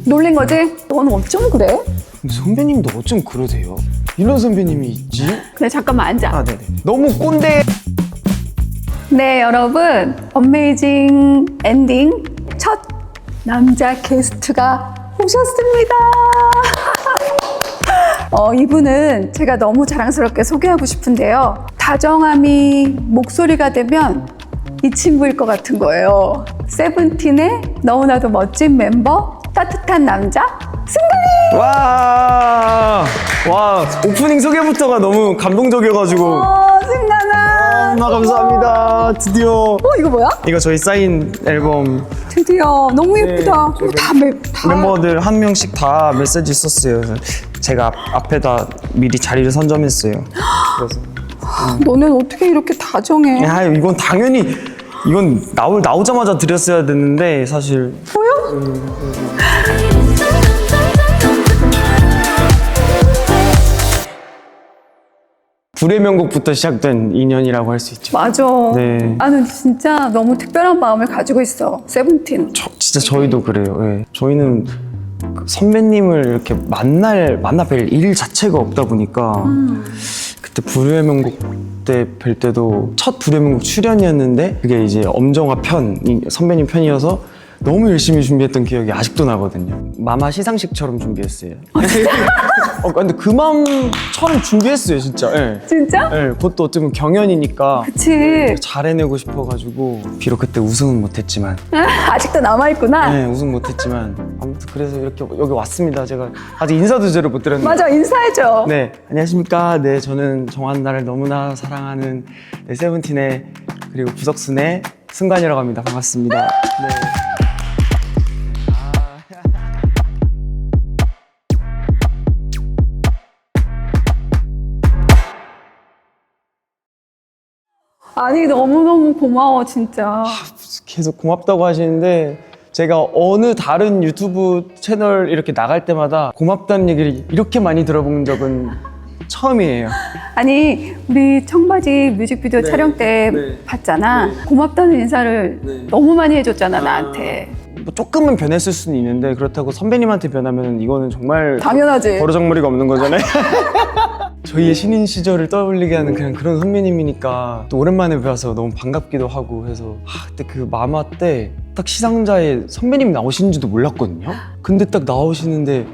놀린 거지? 너는 어쩜 그래? 근데 선배님도 어쩜 그러세요? 이런 선배님이 있지? 그래, 잠깐만 앉아. 아, 네네. 너무 꼰대. 네, 여러분. 어메이징 엔딩 첫 남자 게스트가 오셨습니다. 이분은 제가 너무 자랑스럽게 소개하고 싶은데요. 다정함이 목소리가 되면 이 친구일 것 같은 거예요. 세븐틴의 너무나도 멋진 멤버, 따뜻한 남자, 승관이! 와, 오프닝 소개부터가 너무 감동적이어가지고. 승관아! 너무나 감사합니다. 드디어. 이거 뭐야? 이거 저희 사인 앨범. 드디어 너무 예쁘다. 네, 다 멤버들 한 명씩 다 메시지 썼어요. 그래서 제가 앞에다 미리 자리를 선점했어요. 그래서. 너는 어떻게 이렇게 다정해? 야, 이건 당연히 이건 나오자마자 드렸어야 됐는데 사실. 보여? 불의 명곡부터 시작된 인연이라고 할 수 있죠. 맞아. 네. 나는 진짜 너무 특별한 마음을 가지고 있어. 세븐틴. 진짜 저희도 그래요. 예. 저희는 그 선배님을 이렇게 만나 뵐 일 자체가 없다 보니까 그때 불의 명곡 때 뵐 때도 첫 불의 명곡 출연이었는데 그게 이제 엄정화 편이 선배님 편이어서 너무 열심히 준비했던 기억이 아직도 나거든요. 마마 시상식처럼 준비했어요. 근데 그 마음처럼 준비했어요, 진짜. 예. 진짜? 예, 그것도 어쩌면 경연이니까 그치. 잘 해내고 싶어가지고 비록 그때 우승은 못했지만 아직도 남아있구나. 네, 우승 못했지만 아무튼 그래서 이렇게 여기 왔습니다. 제가 아직 인사도 제대로 못 드렸는데. 맞아, 인사해줘. 네, 안녕하십니까. 네, 저는 정한나를 너무나 사랑하는 네, 세븐틴의 그리고 부석순의 승관이라고 합니다. 반갑습니다. 네. 아니, 너무너무 고마워, 진짜. 계속 고맙다고 하시는데 제가 어느 다른 유튜브 채널 이렇게 나갈 때마다 고맙다는 얘기를 이렇게 많이 들어본 적은 처음이에요. 아니, 우리 청바지 뮤직비디오 촬영 때 봤잖아. 고맙다는 인사를 너무 많이 해줬잖아, 나한테. 뭐 조금은 변했을 수는 있는데 그렇다고 선배님한테 변하면 이거는 정말 당연하지. 버르장머리가 없는 거잖아요. 저희의 신인 시절을 떠올리게 하는 그런 선배님이니까 또 오랜만에 뵈서 너무 반갑기도 하고 해서 그때 그 마마 때 딱 시상자에 선배님이 나오시는지도 몰랐거든요. 근데 딱 나오시는데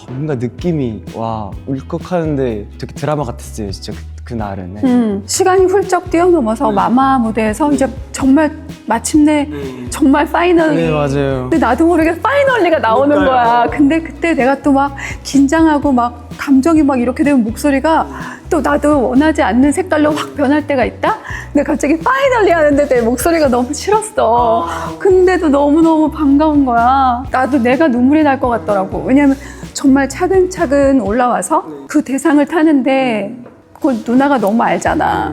뭔가 느낌이 와 울컥하는데 되게 드라마 같았어요, 진짜 그날은. 시간이 훌쩍 뛰어넘어서 마마 무대에서 이제 정말 마침내 정말 파이널리. 네, 맞아요. 근데 나도 모르게 파이널리가 나오는 거야. 근데 그때 내가 또 막 긴장하고 막 감정이 막 이렇게 되면 목소리가 또 나도 원하지 않는 색깔로 확 변할 때가 있다? 근데 갑자기 파이널리 하는데 내 목소리가 너무 싫었어. 근데도 너무너무 반가운 거야. 나도 내가 눈물이 날 것 같더라고. 왜냐면 정말 차근차근 올라와서 그 대상을 타는데 그걸 누나가 너무 알잖아.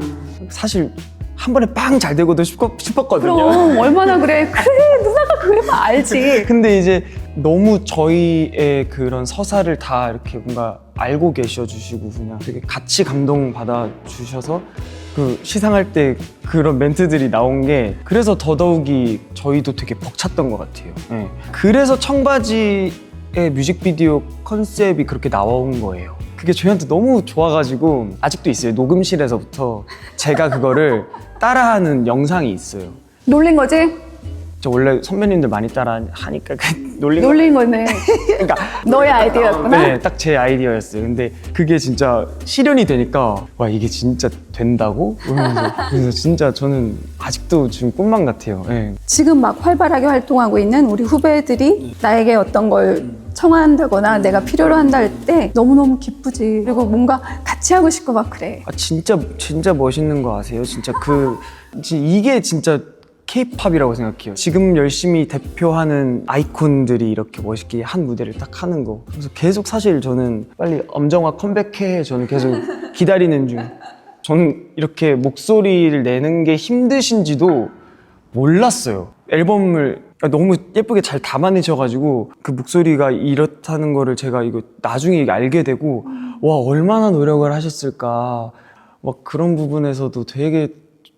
사실 한 번에 빵 잘 되고도 싶었거든요. 그럼 얼마나 그래. 그래, 누나가 그래도 알지. 근데 이제 너무 저희의 그런 서사를 다 이렇게 뭔가 알고 계셔 주시고 그냥 되게 같이 감동 받아 주셔서 그 시상할 때 그런 멘트들이 나온 게 그래서 더더욱이 저희도 되게 벅찼던 것 같아요. 네. 그래서 청바지의 뮤직비디오 컨셉이 그렇게 나온 거예요. 그게 저희한테 너무 좋아가지고 아직도 있어요. 녹음실에서부터 제가 그거를 따라하는 영상이 있어요. 놀린 거지? 저 원래 선배님들 많이 따라 하니까 놀린 거네. 그러니까 너의 아이디어였구나? 네, 딱 제 아이디어였어요. 근데 그게 진짜 실현이 되니까 와 이게 진짜 된다고? 그래서 진짜 저는 아직도 지금 꿈만 같아요. 네. 지금 막 활발하게 활동하고 있는 우리 후배들이 나에게 어떤 걸 청한다거나 내가 필요로 한다 할 때 너무너무 기쁘지. 그리고 뭔가 같이 하고 싶고 막 그래. 진짜 멋있는 거 아세요? 진짜 이게 진짜 K-팝이라고 생각해요. 지금 열심히 대표하는 아이콘들이 이렇게 멋있게 한 무대를 딱 하는 거. 그래서 계속 사실 저는 빨리 엄정화 컴백해 저는 계속 기다리는 중. 저는 이렇게 목소리를 내는 게 힘드신지도 몰랐어요. 앨범을 너무 예쁘게 잘 담아내셔가지고 그 목소리가 이렇다는 거를 제가 이거 나중에 알게 되고 와 얼마나 노력을 하셨을까 막 그런 부분에서도 되게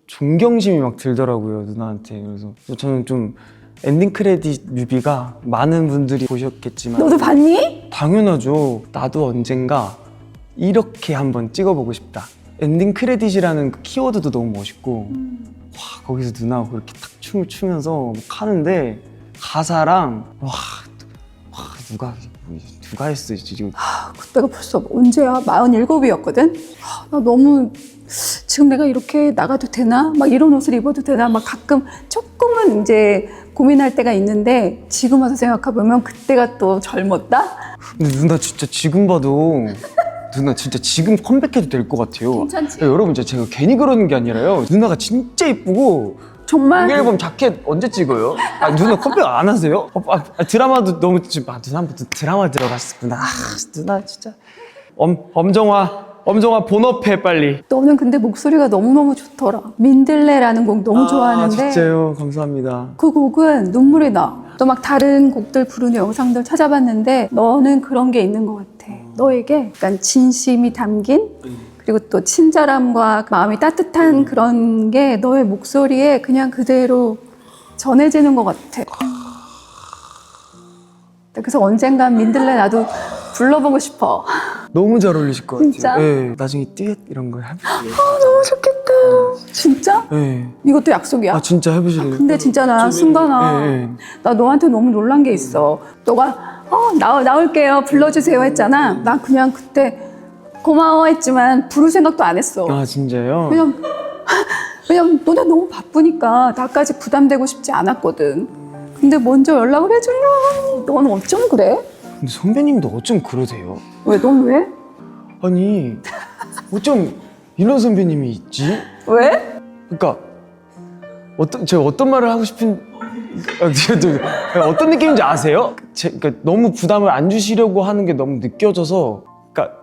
존경심이 막 들더라고요 누나한테. 그래서 저는 좀 엔딩 크레딧 뮤비가 많은 분들이 보셨겠지만 너도 봤니? 당연하죠. 나도 언젠가 이렇게 한번 찍어보고 싶다. 엔딩 크레딧이라는 그 키워드도 너무 멋있고 와, 거기서 누나가 그렇게 탁 춤을 추면서 막 하는데 가사랑 와 누가 했어요 지금. 그때가 벌써 언제야? 47이었거든? 나 너무 지금 내가 이렇게 나가도 되나? 막 이런 옷을 입어도 되나? 막 가끔 조금은 이제 고민할 때가 있는데 지금 와서 생각해보면 그때가 또 젊었다? 근데 누나 진짜 지금 봐도 누나 진짜 지금 컴백해도 될 것 같아요. 괜찮지? 여러분 진짜 제가 괜히 그러는 게 아니라요. 누나가 진짜 이쁘고 정말? 이 앨범 자켓 언제 찍어요? 아, 누나 컴백 안 하세요? 드라마도 너무 지금 누나 한번 드라마 들어갔었구나. 누나 진짜 엄정화 본업해 빨리. 너는 근데 목소리가 너무너무 좋더라. 민들레라는 곡 너무 좋아하는데 진짜요? 감사합니다. 그 곡은 눈물이 나. 또 막 다른 곡들 부르는 영상들 찾아봤는데 너는 그런 게 있는 것 같아. 너에게 약간 진심이 담긴 그리고 또 친절함과 마음이 따뜻한 그런 게 너의 목소리에 그냥 그대로 전해지는 것 같아. 그래서 언젠간 민들레 나도 불러보고 싶어. 너무 잘 어울리실 것 같아요. 진짜? 네, 나중에 듀엣 이런 거 해보실래요? 너무 좋겠다. 진짜? 네. 이것도 약속이야. 아 진짜 해보실래요? 근데 진짜 나 순간아 네. 나 너한테 너무 놀란 게 있어. 너가 나올게요 불러주세요 했잖아. 나 그냥 그때 고마워했지만 부를 생각도 안 했어. 아 진짜요? 왜냐면 너네 너무 바쁘니까 나까지 부담되고 싶지 않았거든. 근데 먼저 연락을 해주면 너는 어쩜 그래? 근데 선배님도 어쩜 그러세요? 왜? 넌 왜? 아니 어쩜 이런 선배님이 있지? 왜? 그러니까 제가 어떤 말을 하고 싶은 어떤 느낌인지 아세요? 그러니까 너무 부담을 안 주시려고 하는 게 너무 느껴져서 그러니까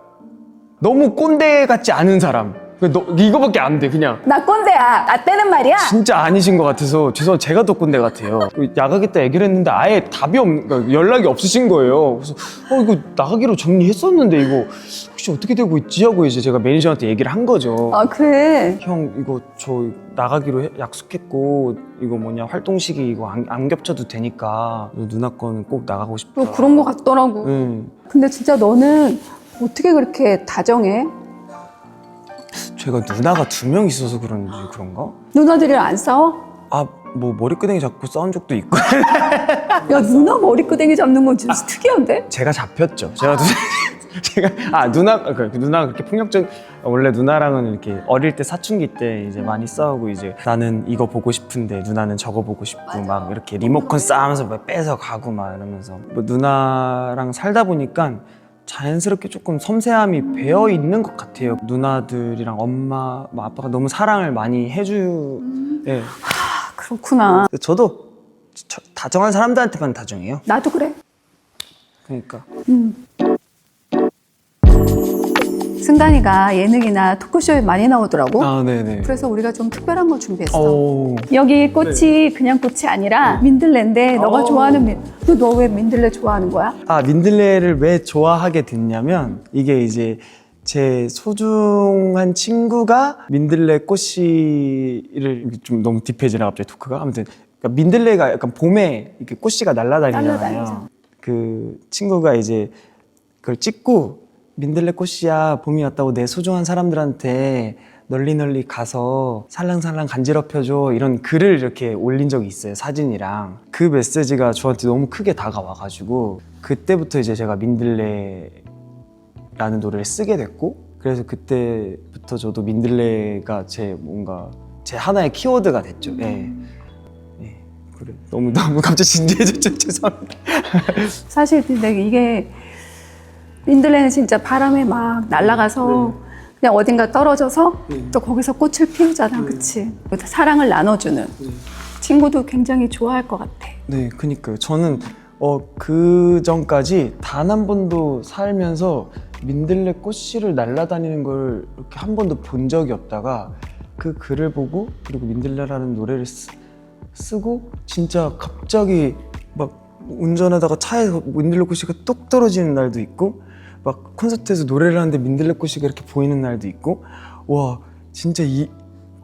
너무 꼰대 같지 않은 사람 이거밖에 안 돼 그냥. 나 꼰대야. 나 때는 말이야. 진짜 아니신 것 같아서 죄송해요. 제가 더 꼰대 같아요. 나가겠다 얘기를 했는데 아예 답이 그러니까 연락이 없으신 거예요. 그래서 이거 나가기로 정리했었는데 이거 혹시 어떻게 되고 있지 하고 이제 제가 매니저한테 얘기를 한 거죠. 아 그래? 형 이거 저 나가기로 약속했고 이거 활동 시기 이거 안 겹쳐도 되니까 누나 거는 꼭 나가고 싶다. 그런 거 같더라고. 근데 진짜 너는 어떻게 그렇게 다정해? 제가 누나가 2명 있어서 그런지 그런가? 누나들이랑 안 싸워? 뭐 머리끄댕이 잡고 싸운 적도 있고. 야 누나 머리끄댕이 잡는 건 진짜 특이한데? 제가 잡혔죠. 누나가 그렇게 폭력적. 원래 누나랑은 이렇게 어릴 때 사춘기 때 이제 많이 싸우고 이제 나는 이거 보고 싶은데 누나는 저거 보고 싶고 막 이렇게 리모컨 싸우면서 막 뺏어 가고 막 이러면서 누나랑 살다 보니까 자연스럽게 조금 섬세함이 배어 있는 것 같아요. 누나들이랑 엄마, 아빠가 너무 사랑을 많이 네. 그렇구나. 저도 다정한 사람들한테만 다정해요. 나도 그래. 그러니까. 승단이가 예능이나 토크쇼에 많이 나오더라고. 네네. 그래서 우리가 좀 특별한 거 준비했어. 오. 여기 꽃이 그냥 꽃이 아니라 민들레인데 너가 좋아하는 너 왜 민들레 좋아하는 거야? 민들레를 왜 좋아하게 됐냐면 이게 이제 제 소중한 친구가 민들레 꽃씨를 좀 너무 딥해지나 갑자기 토크가 아무튼 그러니까 민들레가 약간 봄에 이렇게 꽃씨가 날아다니잖아요. 그 친구가 이제 그걸 찍고 민들레 꽃이야 봄이 왔다고 내 소중한 사람들한테 널리 가서 살랑살랑 간지럽혀줘 이런 글을 이렇게 올린 적이 있어요. 사진이랑. 그 메시지가 저한테 너무 크게 다가와가지고 그때부터 이제 제가 민들레라는 노래를 쓰게 됐고 그래서 그때부터 저도 민들레가 제 하나의 키워드가 됐죠. 네. 그래. 너무 갑자기 진지해졌죠. 죄송합니다. 사실 근데 이게 민들레는 진짜 바람에 막 날아가서 그냥 어딘가 떨어져서 또 거기서 꽃을 피우잖아. 그치? 사랑을 나눠주는 친구도 굉장히 좋아할 것 같아. 네, 그니까요. 저는 그 전까지 단 한 번도 살면서 민들레 꽃씨를 날아다니는 걸 이렇게 한 번도 본 적이 없다가 그 글을 보고 그리고 민들레라는 노래를 쓰고 진짜 갑자기 막 운전하다가 차에서 민들레 꽃씨가 뚝 떨어지는 날도 있고 막 콘서트에서 노래를 하는데 민들레 꽃이가 이렇게 보이는 날도 있고 와 진짜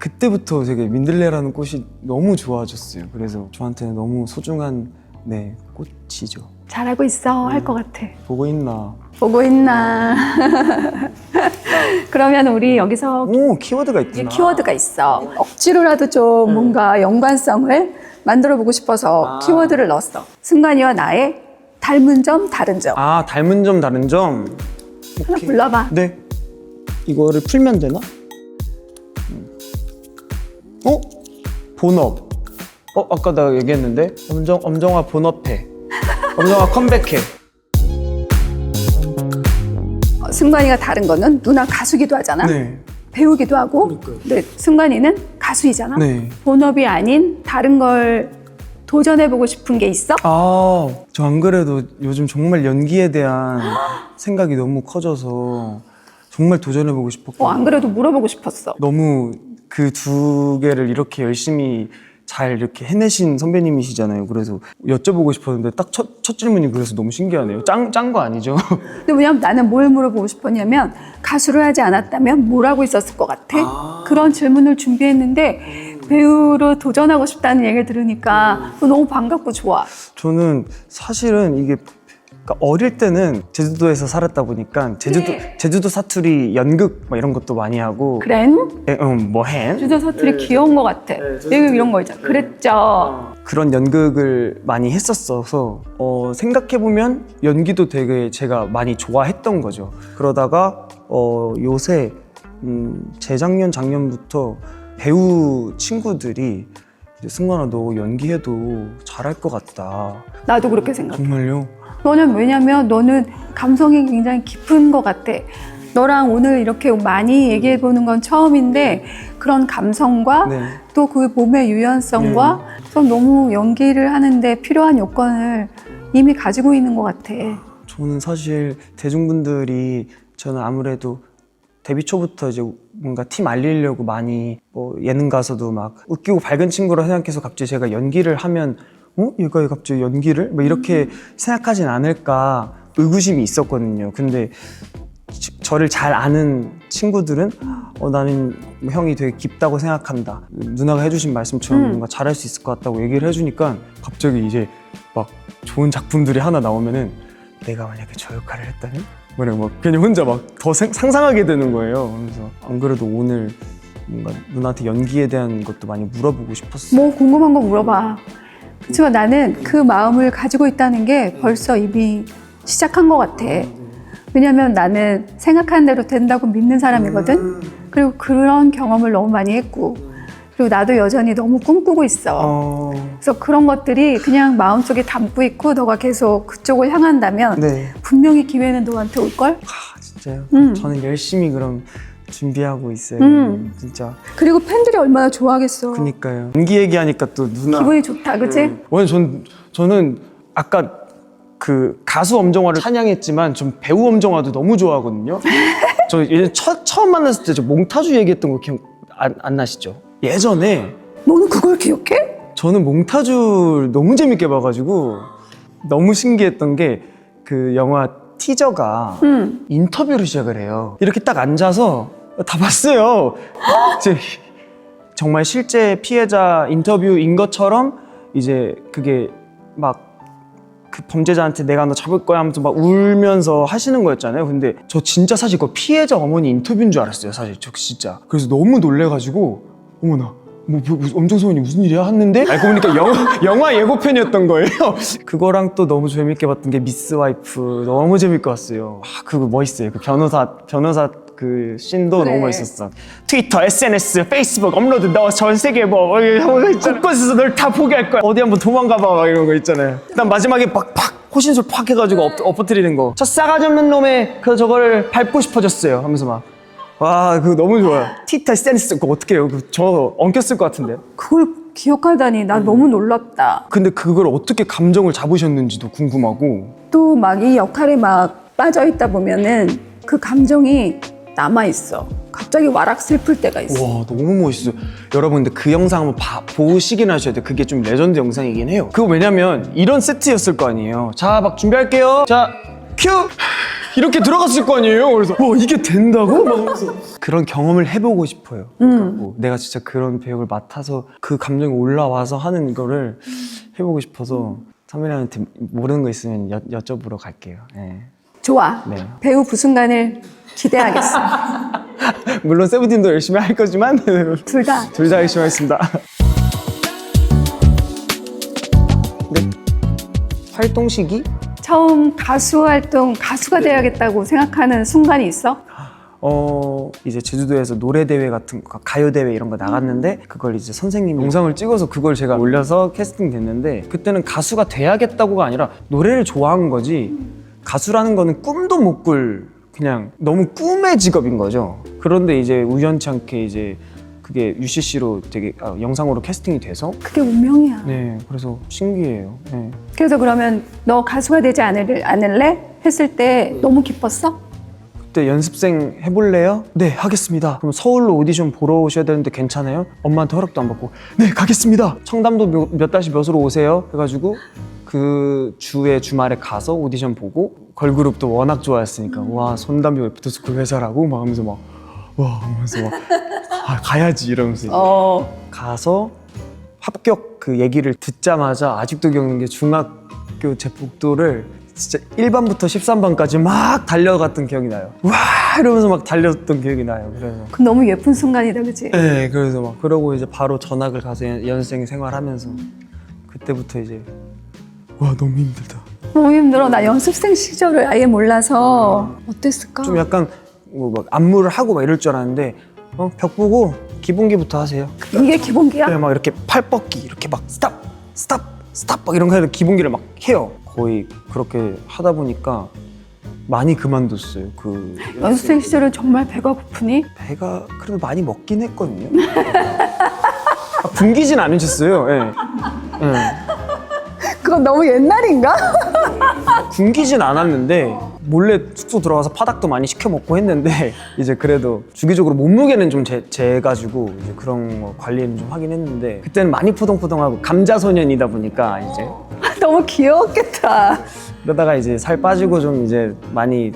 그때부터 되게 민들레라는 꽃이 너무 좋아졌어요. 그래서 저한테는 너무 소중한 네 꽃이죠. 잘하고 있어 할 것 같아. 보고 있나? 보고 있나? 그러면 우리 여기서 오 키워드가 있구나. 키워드가 있어. 억지로라도 좀 뭔가 연관성을 만들어 보고 싶어서 키워드를 넣었어. 승관이와 나의 닮은 점, 다른 점. 아 닮은 점 다른 점. 하나 불러봐. 네. 이거를 풀면 되나? 본업. 아까 나 얘기했는데 엄정아 본업해. 엄정아 컴백해. 승관이가 다른 거는 누나 가수기도 하잖아. 네. 배우기도 하고. 그러니까요. 근데 승관이는 가수이잖아. 네. 본업이 아닌 다른 걸 도전해보고 싶은 게 있어? 저 안 그래도 요즘 정말 연기에 대한 생각이 너무 커져서 정말 도전해보고 싶었고 안 그래도 물어보고 싶었어. 너무 그 두 개를 이렇게 열심히 잘 이렇게 해내신 선배님이시잖아요. 그래서 여쭤보고 싶었는데 딱 첫 질문이 그래서 너무 신기하네요. 짠 거 아니죠? 근데 왜냐면 나는 뭘 물어보고 싶었냐면 가수를 하지 않았다면 뭘 하고 있었을 것 같아? 그런 질문을 준비했는데 배우로 도전하고 싶다는 얘기를 들으니까 너무 반갑고 좋아. 저는 사실은 이게 그러니까 어릴 때는 제주도에서 살았다 보니까 제주도 사투리 연극 막 이런 것도 많이 하고 그랜? 뭐해? 주저 사투리 귀여운 것 같아. 외국 이런 거 있잖아. 그랬죠. 그런 연극을 많이 했었어서 생각해보면 연기도 되게 제가 많이 좋아했던 거죠. 그러다가 요새 재작년 작년부터 배우 친구들이 이제 승관아 너 연기해도 잘할 것 같다. 나도 그렇게 생각해. 정말요? 너는 왜냐면 너는 감성이 굉장히 깊은 것 같아. 너랑 오늘 이렇게 많이 얘기해 보는 건 처음인데 그런 감성과 네. 또 그 몸의 유연성과 좀 너무 연기를 하는데 필요한 요건을 이미 가지고 있는 것 같아. 저는 사실 대중분들이 저는 아무래도 데뷔 초부터 이제 뭔가 팀 알리려고 많이 뭐 예능 가서도 막 웃기고 밝은 친구라 생각해서 갑자기 제가 연기를 하면 얘가 갑자기 연기를? 뭐 이렇게 생각하진 않을까 의구심이 있었거든요. 근데 저를 잘 아는 친구들은 나는 형이 되게 깊다고 생각한다. 누나가 해주신 말씀처럼 뭔가 잘할 수 있을 것 같다고 얘기를 해주니까 갑자기 이제 막 좋은 작품들이 하나 나오면은 내가 만약에 저 역할을 했다면? 막 괜히 혼자 막 더 상상하게 되는 거예요. 그래서 안 그래도 오늘 뭔가 누나한테 연기에 대한 것도 많이 물어보고 싶었어요. 뭐 궁금한 거 물어봐. 그렇지만 나는 그 마음을 가지고 있다는 게 벌써 이미 시작한 것 같아. 왜냐면 나는 생각하는 대로 된다고 믿는 사람이거든. 그리고 그런 경험을 너무 많이 했고 그리고 나도 여전히 너무 꿈꾸고 있어. 그래서 그런 것들이 그냥 마음속에 담고 있고 너가 계속 그쪽을 향한다면 네. 분명히 기회는 너한테 올걸? 진짜요? 저는 열심히 그럼 준비하고 있어요. 진짜. 그리고 팬들이 얼마나 좋아하겠어. 그니까요. 연기 얘기하니까 또 누나. 기분이 좋다, 그치? 저는 아까 그 가수 엄정화를 찬양했지만 전 배우 엄정화도 너무 좋아하거든요. 저 예전에 처음 만났을 때 저 몽타주 얘기했던 거 기억 안 나시죠? 예전에 너는 그걸 기억해? 저는 몽타주를 너무 재밌게 봐가지고 너무 신기했던 게 그 영화 티저가 인터뷰로 시작을 해요. 이렇게 딱 앉아서 다 봤어요. 정말 실제 피해자 인터뷰인 것처럼 이제 그게 막 그 범죄자한테 내가 너 잡을 거야 하면서 막 울면서 하시는 거였잖아요. 근데 저 진짜 사실 그 피해자 어머니 인터뷰인 줄 알았어요. 사실 저 진짜. 그래서 너무 놀래가지고 어머나 뭐 엄정소원이 무슨 일이야 했는데 알고 보니까 영화 예고편이었던 거예요. 그거랑 또 너무 재밌게 봤던 게 미스 와이프 너무 재밌게 봤어요. 그거 멋있어요. 그 변호사 그 씬도 그래. 너무 멋있었어. 트위터, SNS, 페이스북 업로드 너 전 세계 뭐 곳곳에서 널 다 보게 할 거야. 어디 한번 도망가봐 막 이런 거 있잖아요. 일단 마지막에 팍 호신술 팍 해가지고 엎어뜨리는 거. 저 싸가지 없는 놈의 저걸 밟고 싶어졌어요 하면서 막. 와 그거 너무 좋아요. 트위터, SNS 그거 어떻게 해요? 저 엉켰을 것 같은데. 그걸 기억하다니 나 너무 놀랍다. 근데 그걸 어떻게 감정을 잡으셨는지도 궁금하고. 또 막 이 역할에 막 빠져있다 보면은 그 감정이 남아있어. 갑자기 와락 슬플 때가 있어. 와 너무 멋있어요. 여러분 근데 그 영상 한번 보시긴 하셔야 돼요. 그게 좀 레전드 영상이긴 해요. 그거 왜냐면 이런 세트였을 거 아니에요. 자 막 준비할게요. 자 큐! 이렇게 들어갔을 거 아니에요. 그래서 이게 된다고? 막 하면서 그런 경험을 해보고 싶어요. 그러니까 뭐 내가 진짜 그런 배역을 맡아서 그 감정이 올라와서 하는 거를 해보고 싶어서 선배님한테 모르는 거 있으면 여쭤보러 갈게요. 네. 좋아. 네. 배우 부순간을 기대하겠어. 물론 세븐틴도 열심히 할 거지만 둘 다. 둘 다 열심히 하겠습니다. 네. 활동 시기? 처음 가수가 돼야겠다고 생각하는 순간이 있어? 이제 제주도에서 노래 대회 같은 거, 가요 대회 이런 거 나갔는데 그걸 이제 선생님이 영상을 찍어서 그걸 제가 올려서 캐스팅 됐는데 그때는 가수가 돼야겠다고가 아니라 노래를 좋아한 거지 가수라는 거는 꿈도 못 꿀 그냥 너무 꿈의 직업인 거죠. 그런데 이제 우연치 않게 이제 그게 UCC로 되게 영상으로 캐스팅이 돼서 그게 운명이야. 네, 그래서 신기해요. 네. 그래서 그러면 너 가수가 되지 않을래? 했을 때 너무 기뻤어? 그때 연습생 해볼래요? 네, 하겠습니다. 그럼 서울로 오디션 보러 오셔야 되는데 괜찮아요? 엄마한테 허락도 안 받고 네, 가겠습니다. 청담도 몇 다시 몇으로 오세요? 해가지고 그 주에 주말에 가서 오디션 보고 걸그룹도 워낙 좋아했으니까 와, 손담비 애프터스쿨 회사라고 막 하면서 막 와 하면서 막 가야지 이러면서 가서 합격 그 얘기를 듣자마자 아직도 기억나는 게 중학교 제 복도를 진짜 1반부터 13반까지 막 달려갔던 기억이 나요. 와 이러면서 막 달렸던 기억이 나요. 그래서 그 너무 예쁜 순간이다, 그치? 네, 그래서 막 그러고 이제 바로 전학을 가서 연습생 생활하면서 그때부터 이제 와 너무 힘들다. 너무 힘들어. 나 연습생 시절을 아예 몰라서 어땠을까? 좀 약간 막 안무를 하고 막 이럴 줄 알았는데 벽 보고 기본기부터 하세요. 이게 기본기야? 네, 막 이렇게 팔 뻗기 이렇게 막 스탑 스탑 스탑 막 이런 거 해도 기본기를 막 해요. 거의 그렇게 하다 보니까 많이 그만뒀어요. 그 연습생 시절은 정말 배가 고프니? 배가 그래도 많이 먹긴 했거든요. 굶기진 않으셨어요. 예. 예. 그건 너무 옛날인가? 굶기진 않았는데 몰래 숙소 들어가서 파닭도 많이 시켜 먹고 했는데 이제 그래도 주기적으로 몸무게는 좀 재가지고 이제 그런 거 관리는 좀 하긴 했는데 그때는 많이 포동포동하고 감자소년이다 보니까 이제 너무 귀여웠겠다. 그러다가 이제 살 빠지고 좀 이제 많이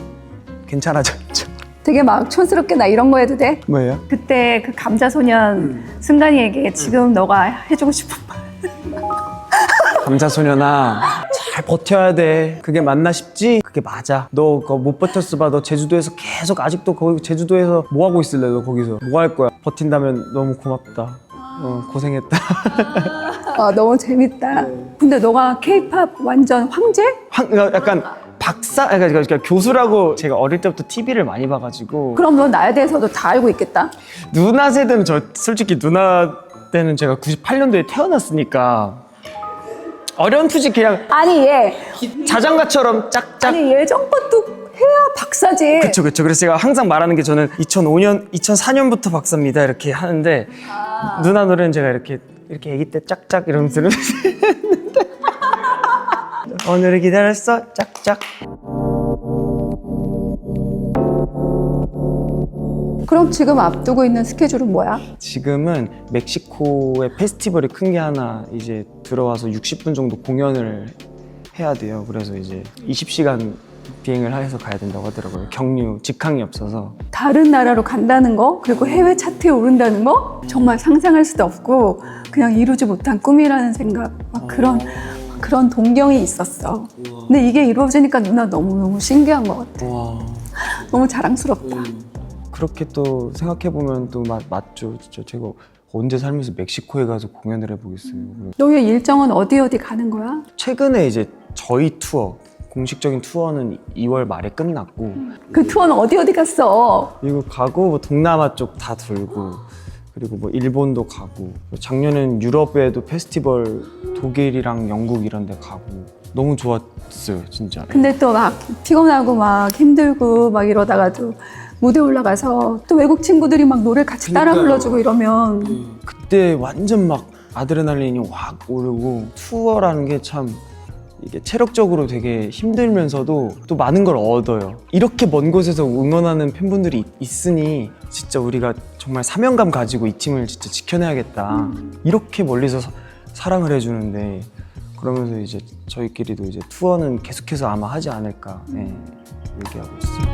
괜찮아졌죠. 되게 막 촌스럽게 나 이런 거 해도 돼? 뭐예요? 그때 그 감자소년 승관이에게 지금 너가 해주고 싶은 말. 감자소년아 잘 버텨야 돼. 그게 맞나 싶지? 그게 맞아. 너 그거 못 버텼어 봐. 너 제주도에서 계속 아직도 거기 제주도에서 뭐 하고 있을래? 너 거기서 뭐 할 거야? 버틴다면 너무 고맙다. 고생했다. 너무 재밌다. 근데 너가 케이팝 완전 황제? 약간 박사? 그러니까 교수라고 제가 어릴 때부터 TV를 많이 봐가지고 그럼 너 나에 대해서도 다 알고 있겠다. 누나 세대는 저 솔직히 누나 때는 제가 98년도에 태어났으니까 어렴풋이 그냥 아니 얘 자장가처럼 짝짝 아니 예전 것도 해야 박사지. 그쵸. 그래서 제가 항상 말하는 게 저는 2004년부터 박사입니다 이렇게 하는데 누나 노래는 제가 이렇게 아기 때 짝짝 이러면서 들으면서 오늘을 기다렸어 짝짝. 그럼 지금 앞두고 있는 스케줄은 뭐야? 지금은 멕시코에 페스티벌이 큰 게 하나 이제 들어와서 60분 정도 공연을 해야 돼요. 그래서 이제 20시간 비행을 해서 가야 된다고 하더라고요. 직항이 없어서. 다른 나라로 간다는 거, 그리고 해외 차트에 오른다는 거 정말 상상할 수도 없고 그냥 이루지 못한 꿈이라는 생각, 막 그런 동경이 있었어. 근데 이게 이루어지니까 누나 너무너무 신기한 것 같아. 와. 너무 자랑스럽다. 그렇게 또 생각해보면 또 맞죠. 진짜 제가 언제 살면서 멕시코에 가서 공연을 해보겠어요. 너의 일정은 어디 가는 거야? 최근에 이제 저희 투어, 공식적인 투어는 2월 말에 끝났고 그 투어는 어디 갔어? 미국 가고 뭐 동남아 쪽 다 돌고 그리고 뭐 일본도 가고 작년엔 유럽에도 페스티벌 독일이랑 영국 이런 데 가고 너무 좋았어요 진짜. 근데 또 막 피곤하고 막 힘들고 막 이러다가도 무대 올라가서 또 외국 친구들이 막 노래 같이 따라 불러주고 이러면 그때 완전 막 아드레날린이 확 오르고 투어라는 게 참 이게 체력적으로 되게 힘들면서도 또 많은 걸 얻어요. 이렇게 먼 곳에서 응원하는 팬분들이 있으니 진짜 우리가 정말 사명감 가지고 이 팀을 진짜 지켜내야겠다. 이렇게 멀리서 사랑을 해주는데 그러면서 이제 저희끼리도 이제 투어는 계속해서 아마 하지 않을까. 네. 얘기하고 있어요.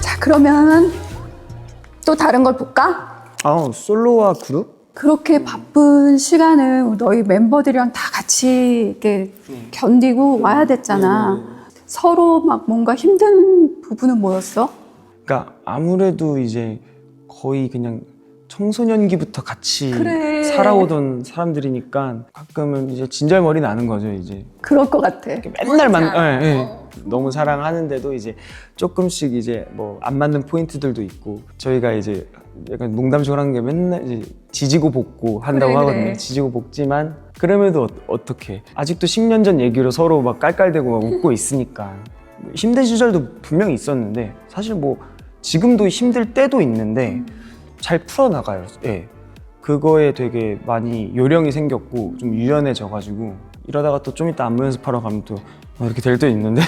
자, 그러면 또 다른 걸 볼까? 솔로와 그룹? 그렇게 바쁜 시간을 너희 멤버들이랑 다 같이 이렇게 견디고 와야 됐잖아. 서로 막 뭔가 힘든 부분은 뭐였어? 그러니까 아무래도 이제 거의 그냥 청소년기부터 같이 그래. 살아오던 사람들이니까 가끔은 이제 진절머리 나는 거죠, 이제. 그럴 것 같아. 맨날 너무 사랑하는데도 이제 조금씩 이제 뭐 안 맞는 포인트들도 있고, 저희가 이제 약간 농담식으로 하는 게 맨날 이제 지지고 볶고 한다고 그래, 하거든요. 그래. 지지고 볶지만 그럼에도 어떻게 아직도 10년 전 얘기로 서로 막 깔깔대고 막 웃고 있으니까. 힘든 시절도 분명히 있었는데 사실 뭐 지금도 힘들 때도 있는데 잘 풀어나가요. 예. 그거에 되게 많이 요령이 생겼고 좀 유연해져가지고, 이러다가 또 좀 이따 안무 연습하러 가면 또 이렇게 될 때 있는데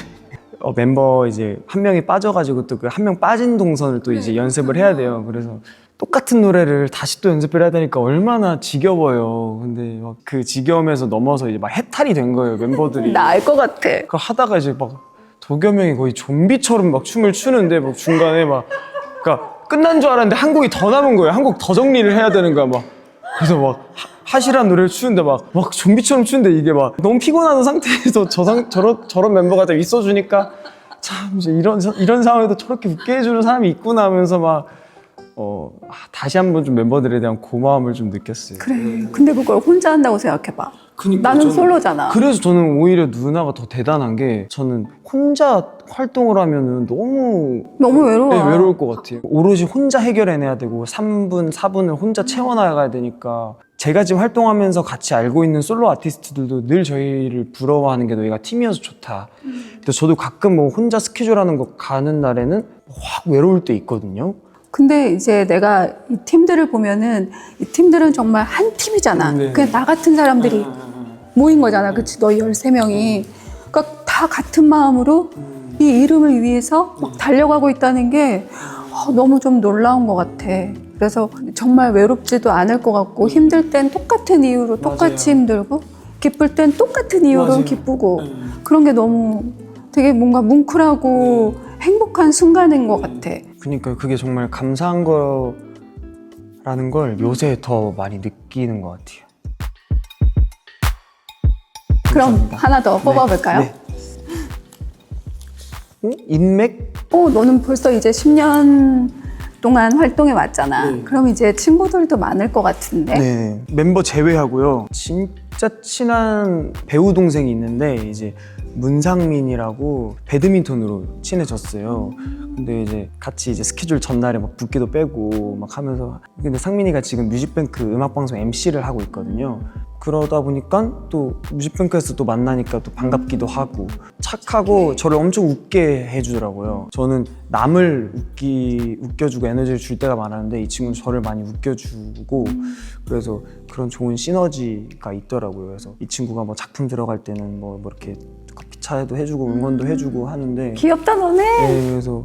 멤버 이제 한 명이 빠져가지고 또 그 한 명 빠진 동선을 또 이제 연습을 해야 돼요. 그래서 똑같은 노래를 다시 또 연습을 해야 되니까 얼마나 지겨워요. 근데 막 그 지겨움에서 넘어서 이제 막 해탈이 된 거예요, 멤버들이. 나 알 것 같아. 그거 하다가 이제 막 도겸 형이 거의 좀비처럼 막 춤을 추는데 막 중간에 막 그러니까 끝난 줄 알았는데 한 곡이 더 남은 거예요. 한 곡 더 정리를 해야 되는 거야. 막 그래서 막 하시란 노래를 추는데 막 좀비처럼 추는데 이게 막 너무 피곤한 상태에서 저런 멤버가 좀 있어주니까 참 이제 이런 상황에도 저렇게 웃게 해주는 사람이 있구나 하면서 막 다시 한번 좀 멤버들에 대한 고마움을 좀 느꼈어요. 그래. 근데 그걸 혼자 한다고 생각해봐. 그러니까 나는 저는- 솔로잖아. 그래서 저는 오히려 누나가 더 대단한 게, 저는 혼자 활동을 하면은 너무 외로워. 네, 외로울 것 같아요. 오롯이 혼자 해결해내야 되고 3분, 4분을 혼자 채워나가야 되니까. 제가 지금 활동하면서 같이 알고 있는 솔로 아티스트들도 늘 저희를 부러워하는 게 너희가 팀이어서 좋다. 근데 저도 가끔 뭐 혼자 스케줄 하는 거 가는 날에는 확 외로울 때 있거든요. 근데 이제 내가 이 팀들을 보면은 이 팀들은 정말 한 팀이잖아. 네. 그냥 나 같은 사람들이 모인 거잖아. 그치? 너희 13명이. 그러니까 다 같은 마음으로 이 이름을 위해서 막 달려가고 있다는 게 너무 좀 놀라운 것 같아. 그래서 정말 외롭지도 않을 것 같고, 힘들 땐 똑같은 이유로 똑같이 힘들고, 기쁠 땐 똑같은 이유로 맞아요. 기쁘고, 그런 게 너무 되게 뭔가 뭉클하고 행복한 순간인 것 같아. 그러니까 그게 정말 감사한 거라는 걸 요새 더 많이 느끼는 것 같아요. 그럼 하나 더 뽑아볼까요? 네. 인맥? 너는 벌써 이제 10년 동안 활동해 왔잖아. 네. 그럼 이제 친구들도 많을 것 같은데. 네. 멤버 제외하고요. 진짜 친한 배우 동생이 있는데 이제 문상민이라고 배드민턴으로 친해졌어요. 근데 이제 같이 이제 스케줄 전날에 막 붓기도 빼고 막 하면서, 근데 상민이가 지금 뮤직뱅크 음악방송 MC를 하고 있거든요. 그러다 보니까 또 뮤직뱅크에서 또 만나니까 또 반갑기도 하고 착하고 저를 엄청 웃게 해주더라고요. 저는 남을 웃겨주고 에너지를 줄 때가 많았는데 이 친구는 저를 많이 웃겨주고, 그래서 그런 좋은 시너지가 있더라고요. 그래서 이 친구가 뭐 작품 들어갈 때는 뭐 이렇게 커피차에도 해주고 응원도 해주고 하는데, 귀엽다 너네. 네, 그래서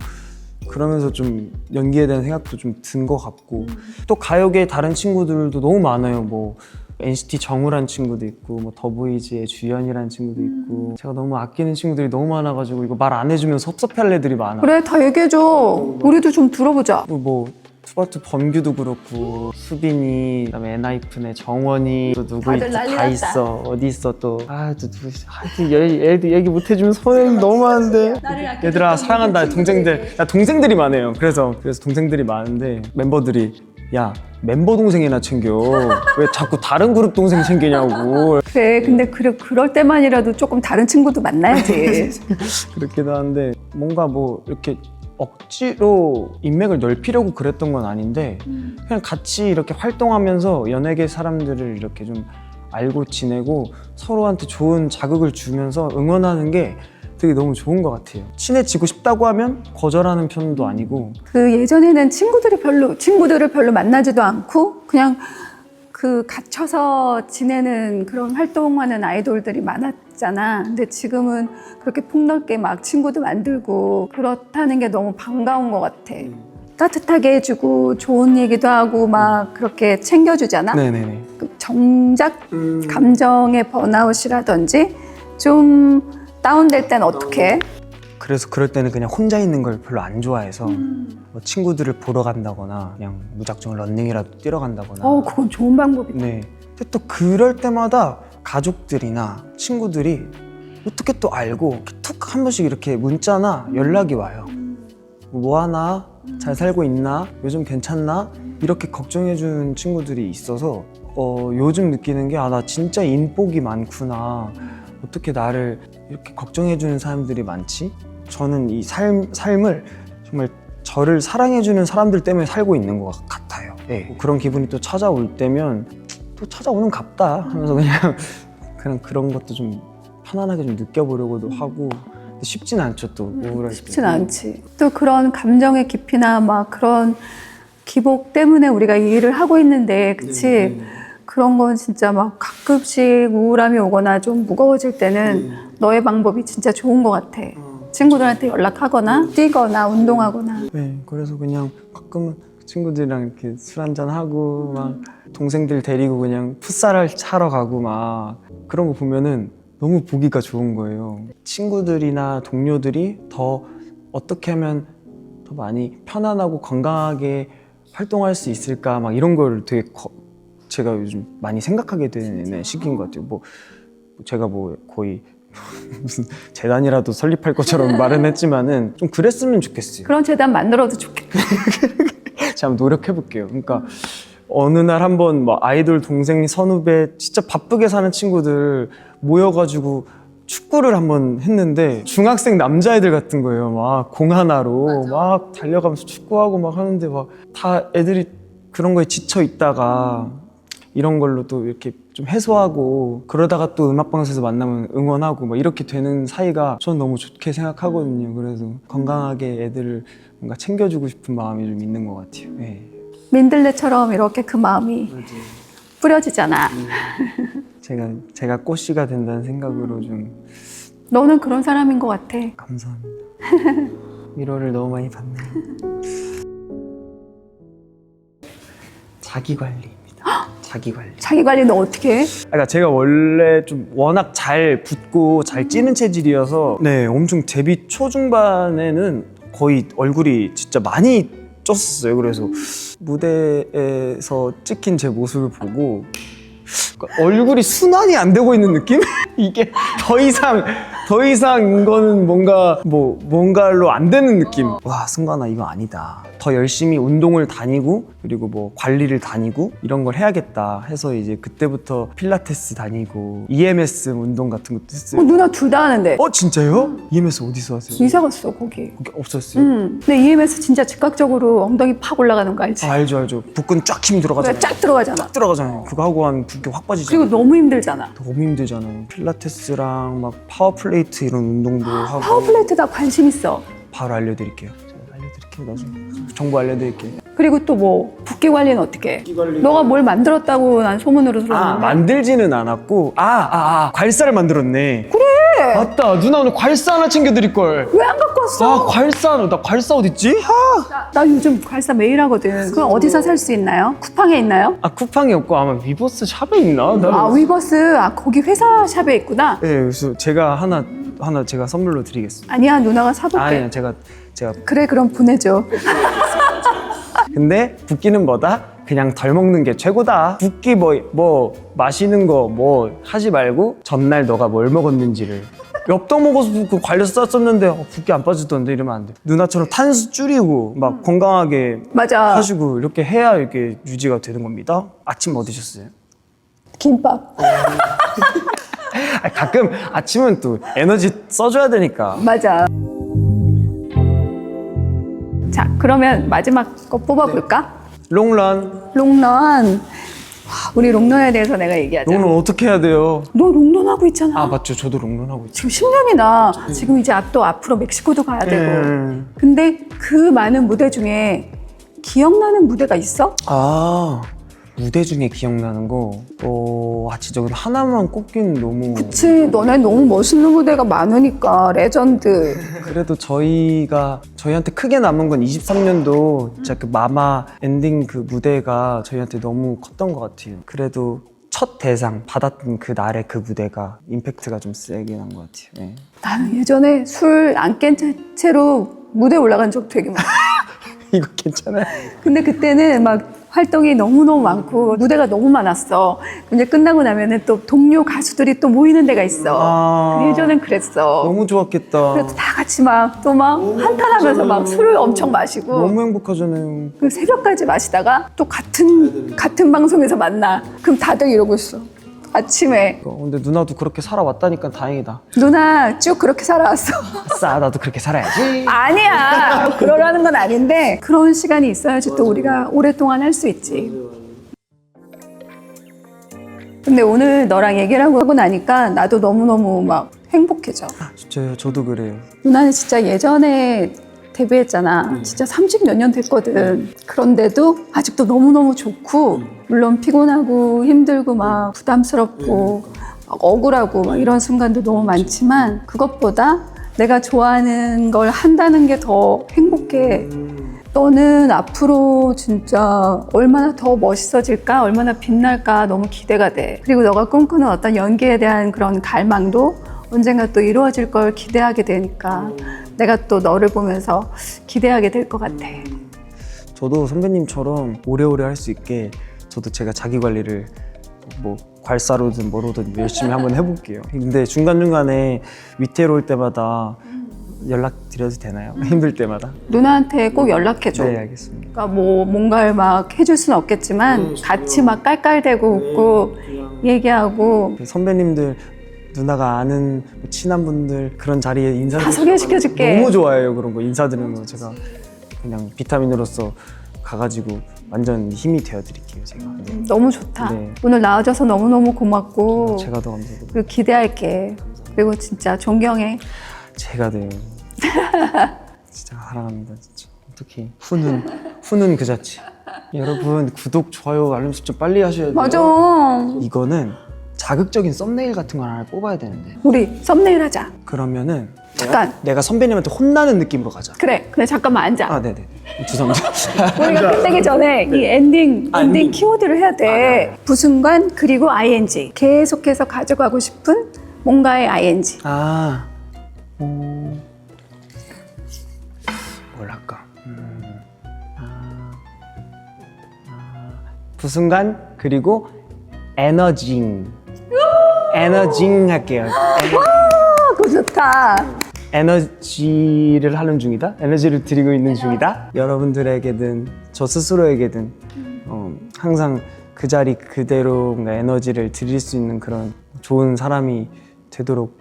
그러면서 좀 연기에 대한 생각도 좀 든 것 같고, 또 가요계 다른 친구들도 너무 많아요. 뭐 NCT 정우란 친구도 있고, 뭐 더보이즈의 주연이라는 친구도 있고, 제가 너무 아끼는 친구들이 너무 많아가지고 이거 말 안 해주면 섭섭해할 애들이 많아. 그래, 다 얘기해줘. 우리도 좀 들어보자. 뭐 투바투 범규도 그렇고, 수빈이, 그다음에 엔하이픈의 정원이, 또 누구 다들 있지? 난리 다 났다. 있어. 어디 있어 또. 하여튼 애들 얘기 못 해주면 손해는 너무 많은데. 얘들아 사랑한다. 동생들. 나 동생들이 많아요. 그래서 동생들이 많은데 멤버들이, 야 멤버 동생이나 챙겨. 왜 자꾸 다른 그룹 동생 챙기냐고. 그래, 근데 그럴 때만이라도 조금 다른 친구도 만나야지. 그렇기도 한데, 뭔가 뭐 이렇게 억지로 인맥을 넓히려고 그랬던 건 아닌데, 그냥 같이 이렇게 활동하면서 연예계 사람들을 이렇게 좀 알고 지내고 서로한테 좋은 자극을 주면서 응원하는 게 되게 너무 좋은 것 같아요. 친해지고 싶다고 하면 거절하는 편도 아니고. 그 예전에는 친구들을 별로 만나지도 않고 그냥 그 갇혀서 지내는 그런 활동하는 아이돌들이 많았잖아. 근데 지금은 그렇게 폭넓게 막 친구도 만들고 그렇다는 게 너무 반가운 것 같아. 따뜻하게 해주고 좋은 얘기도 하고 막 그렇게 챙겨주잖아. 네네네. 그 정작 감정의 번아웃이라든지 좀 다운될 땐 어떻게 해? 그래서 그럴 때는 그냥 혼자 있는 걸 별로 안 좋아해서 뭐 친구들을 보러 간다거나 그냥 무작정 런닝이라도 뛰러 간다거나. 그건 좋은 방법이다. 네. 근데 또 그럴 때마다 가족들이나 친구들이 어떻게 또 알고 툭 한 번씩 이렇게 문자나 연락이 와요. 뭐 하나? 잘 살고 있나? 요즘 괜찮나? 이렇게 걱정해주는 친구들이 있어서 요즘 느끼는 게 나 진짜 인복이 많구나. 어떻게 나를 이렇게 걱정해주는 사람들이 많지? 저는 이 삶을 정말 저를 사랑해주는 사람들 때문에 살고 있는 것 같아요. 네. 그런 기분이 또 찾아올 때면 또 찾아오는 갑다 하면서 그냥 그런 것도 좀 편안하게 좀 느껴보려고도 하고. 근데 쉽진 않죠, 또 우울할 때. 쉽진 않지. 또 그런 감정의 깊이나 막 그런 기복 때문에 우리가 이 일을 하고 있는데, 그치? 네. 그런 건 진짜 막 가끔씩 우울함이 오거나 좀 무거워질 때는 너의 방법이 진짜 좋은 것 같아. 친구들한테 연락하거나 뛰거나 운동하거나. 네, 그래서 그냥 가끔은 친구들이랑 이렇게 술 한잔 하고 막 동생들 데리고 그냥 풋살을 차러 가고 막 그런 거 보면은 너무 보기가 좋은 거예요. 친구들이나 동료들이 더 어떻게 하면 더 많이 편안하고 건강하게 활동할 수 있을까 막 이런 걸 되게 제가 요즘 많이 생각하게 되는 시기인 것 같아요. 뭐 제가 뭐 거의 무슨 재단이라도 설립할 것처럼 말은 했지만은 좀 그랬으면 좋겠어요. 그런 재단 만들어도 좋겠다. 제가 한번 노력해 볼게요. 그러니까 어느 날 한번 뭐 아이돌 동생 선후배 진짜 바쁘게 사는 친구들 모여가지고 축구를 한번 했는데 중학생 남자애들 같은 거예요. 막 공 하나로 막 달려가면서 축구하고 막 하는데 막 다 애들이 그런 거에 지쳐 있다가 이런 걸로 또 이렇게 좀 해소하고 그러다가 또 음악방송에서 만나면 응원하고 막 이렇게 되는 사이가 전 너무 좋게 생각하거든요. 그래서 건강하게 애들을 뭔가 챙겨주고 싶은 마음이 좀 있는 것 같아요. 네. 민들레처럼 이렇게 그 마음이 뿌려지잖아. 제가 꽃씨가 된다는 생각으로 좀 너는 그런 사람인 것 같아. 감사합니다. 위로를 너무 많이 받네요. 자기관리입니다. 자기관리. 자기 관리는 어떻게 해? 그러니까 제가 원래 좀 워낙 잘 붓고 잘 찌는 체질이어서 네, 엄청 데뷔 초중반에는 거의 얼굴이 진짜 많이 쪘었어요. 그래서 무대에서 찍힌 제 모습을 보고 그러니까 얼굴이 순환이 안 되고 있는 느낌? 이게 더 이상 이거는 뭔가로 안 되는 느낌. 와, 승관아 이거 아니다. 더 열심히 운동을 다니고 그리고 뭐 관리를 다니고 이런 걸 해야겠다 해서 이제 그때부터 필라테스 다니고 EMS 운동 같은 것도 했어요. 누나 둘 다 하는데. 진짜요? EMS 어디서 하세요? 이사 갔어 거기. 거기 없었어요? 근데 EMS 진짜 즉각적으로 엉덩이 팍 올라가는 거 알지? 알죠. 복근 쫙 힘 들어가잖아요. 쫙 들어가잖아. 쫙 들어가잖아요. 그거 하고 한 붓기 확 빠지죠. 그리고 너무 힘들잖아. 너무 힘들잖아요. 필라테스랑 막 파워플레이트 이런 운동도 하고. 파워플레이트 다 관심 있어. 바로 알려드릴게요. 제가 알려드릴게요. 나중에 정보 알려드릴게요. 그리고 또 뭐 붓기 관리는 어떻게 해? 관리. 너가 뭘 만들었다고 난 소문으로 들었는데. 만들지는 않았고 괄사를 만들었네. 그래. 맞다. 누나 오늘 괄사 하나 챙겨드릴 걸. 왜 안 갖고 왔어? 나 괄사 어딨지? 나 요즘 괄사 매일 하거든. 그럼 어디서 살 수 있나요? 쿠팡에 있나요? 쿠팡이 없고 아마 위버스 샵에 있나? 위버스. 거기 회사 샵에 있구나. 네, 그래서 제가 하나 제가 선물로 드리겠습니다. 아니야, 누나가 사볼게. 아니야, 제가 그래, 그럼 보내줘. 근데 붓기는 뭐다? 그냥 덜 먹는 게 최고다. 붓기 뭐 마시는 거 뭐 하지 말고 전날 너가 뭘 먹었는지를 엽떡 먹어서 그 관련 썼었는데 붓기 안 빠지던데 이러면 안 돼. 누나처럼 탄수 줄이고 막 건강하게 맞아. 하시고 이렇게 해야 이렇게 유지가 되는 겁니다. 아침 뭐 드셨어요? 김밥. 가끔 아침은 또 에너지 써줘야 되니까. 맞아. 자, 그러면 마지막 거 뽑아볼까? 롱런. 롱런. 우리 롱런에 대해서 내가 얘기하자. 롱런 어떻게 해야 돼요? 너 롱런 하고 있잖아. 맞죠. 저도 롱런 하고 있죠. 지금 10년이나. 지금 이제 또 앞으로 멕시코도 가야 되고. 네. 근데 그 많은 무대 중에 기억나는 무대가 있어? 무대 중에 기억나는 거 진짜 하나만 꼽기는 너무. 그치, 너네 너무 멋있는 무대가 많으니까. 레전드. 그래도 저희한테 크게 남은 건 23년도 진짜 그 마마 엔딩 그 무대가 저희한테 너무 컸던 것 같아요. 그래도 첫 대상 받았던 그 날의 그 무대가 임팩트가 좀 세게 난 것 같아요. 네. 나는 예전에 술 안 깬 채로 무대에 올라간 적 되게 많아. 이거 괜찮아요? 근데 그때는 막 활동이 너무너무 많고 무대가 너무 많았어. 근데 끝나고 나면은 또 동료 가수들이 또 모이는 데가 있어. 예전엔 그랬어. 너무 좋았겠다. 그래서 다 같이 막 또 막 한탄하면서 막 술을 엄청 마시고 너무 행복하잖아요. 그 새벽까지 마시다가 또 같은 방송에서 만나. 그럼 다들 이러고 있어. 아침에 근데 누나도 그렇게 살아왔다니까 다행이다. 누나 쭉 그렇게 살아왔어. 아싸, 나도 그렇게 살아야지. 아니야. 그러라는 건 아닌데 그런 시간이 있어야지 또 우리가 오랫동안 할 수 있지. 근데 오늘 너랑 얘기를 하고 나니까 나도 너무너무 막 행복해져. 진짜요? 저도 그래요. 누나는 진짜 예전에 데뷔했잖아. 진짜 30 몇 년 됐거든. 그런데도 아직도 너무너무 좋고 물론 피곤하고 힘들고 막 부담스럽고 막 억울하고 막 이런 순간도 너무 많지만 그것보다 내가 좋아하는 걸 한다는 게 더 행복해. 너는 앞으로 진짜 얼마나 더 멋있어질까? 얼마나 빛날까? 너무 기대가 돼. 그리고 너가 꿈꾸는 어떤 연기에 대한 그런 갈망도 언젠가 또 이루어질 걸 기대하게 되니까 내가 또 너를 보면서 기대하게 될 것 같아. 저도 선배님처럼 오래오래 할 수 있게 저도 제가 자기 관리를 뭐 괄사로든 뭐로든 열심히 한번 해볼게요. 근데 중간중간에 위태로울 때마다 연락드려도 되나요? 힘들 때마다? 누나한테 꼭 연락해줘. 네, 알겠습니다. 그러니까 뭐 뭔가를 막 해줄 수는 없겠지만 같이 막 깔깔대고 웃고 얘기하고 선배님들, 누나가 아는 친한 분들 그런 자리에 인사 다 소개시켜줄게. 너무 좋아해요. 그런 거 인사드리는 거 제가 그냥 비타민으로서 가가지고 완전 힘이 되어드릴게요. 제가. 네. 너무 좋다. 네. 오늘 나와줘서 너무너무 고맙고 제가 더 감사드립니다. 그리고 기대할게. 그리고 진짜 존경해. 제가 돼요. 진짜 사랑합니다. 진짜 어떻게 후는 그 자체. 여러분 구독, 좋아요, 알림 설정 빨리 하셔야 돼요. 맞아. 이거는 자극적인 썸네일 같은 걸 하나 뽑아야 되는데 우리 썸네일 하자. 그러면은 잠깐. 내가 선배님한테 혼나는 느낌으로 가자. 그래. 근데 잠깐만 앉아. 아, 네네. 죄송합니다. 우리가 끝내기 전에 이 엔딩 키워드를 해야 돼. 부순간 그리고 ing. 계속해서 가져가고 싶은 뭔가의 ing. 뭘 할까? 부순간 그리고 에너징 할게요. 그거 좋다. 에너지를 하는 중이다. 에너지를 드리고 있는 중이다. 여러분들에게든 저 스스로에게든 항상 그 자리 그대로 뭔가 에너지를 드릴 수 있는 그런 좋은 사람이 되도록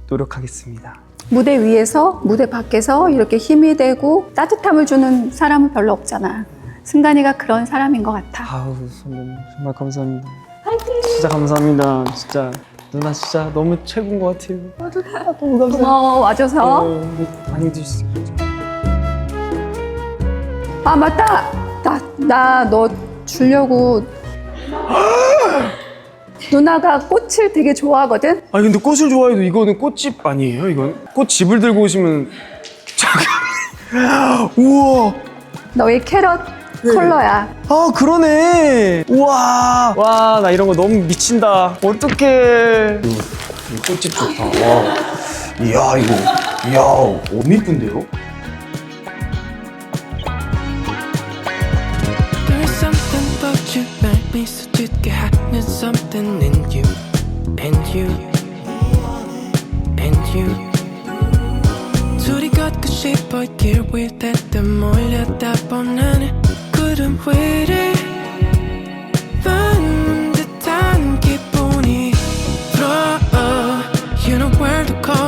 노력하겠습니다. 무대 위에서 무대 밖에서 이렇게 힘이 되고 따뜻함을 주는 사람은 별로 없잖아. 승관이가 그런 사람인 것 같아. 아우, 선배님 정말 감사합니다. 진짜 감사합니다. 진짜 누나 진짜 너무 최고인 것 같아요. 너무 감사해요. 고마워 와줘서. 많이 드시죠. 아 맞다. 나 너 주려고. 누나가 꽃을 되게 좋아하거든. 아니 근데 꽃을 좋아해도 이거는 꽃집 아니에요? 이건 꽃집을 들고 오시면 우와. 너의 캐럿 컬러야. 아 그러네. 우와. 와, 나 이런 거 너무 미친다. 어떡해. 이 꽃집 좋다. 와. 이야 이거 너무 이쁜데요? There's something about you make me so 짓게 하는 something in you and you and you 둘이 걷고 싶어 길 위에 때 몰렸다 뻔하는 구름 위를 닿는 듯한 기분이 들어 You know where to call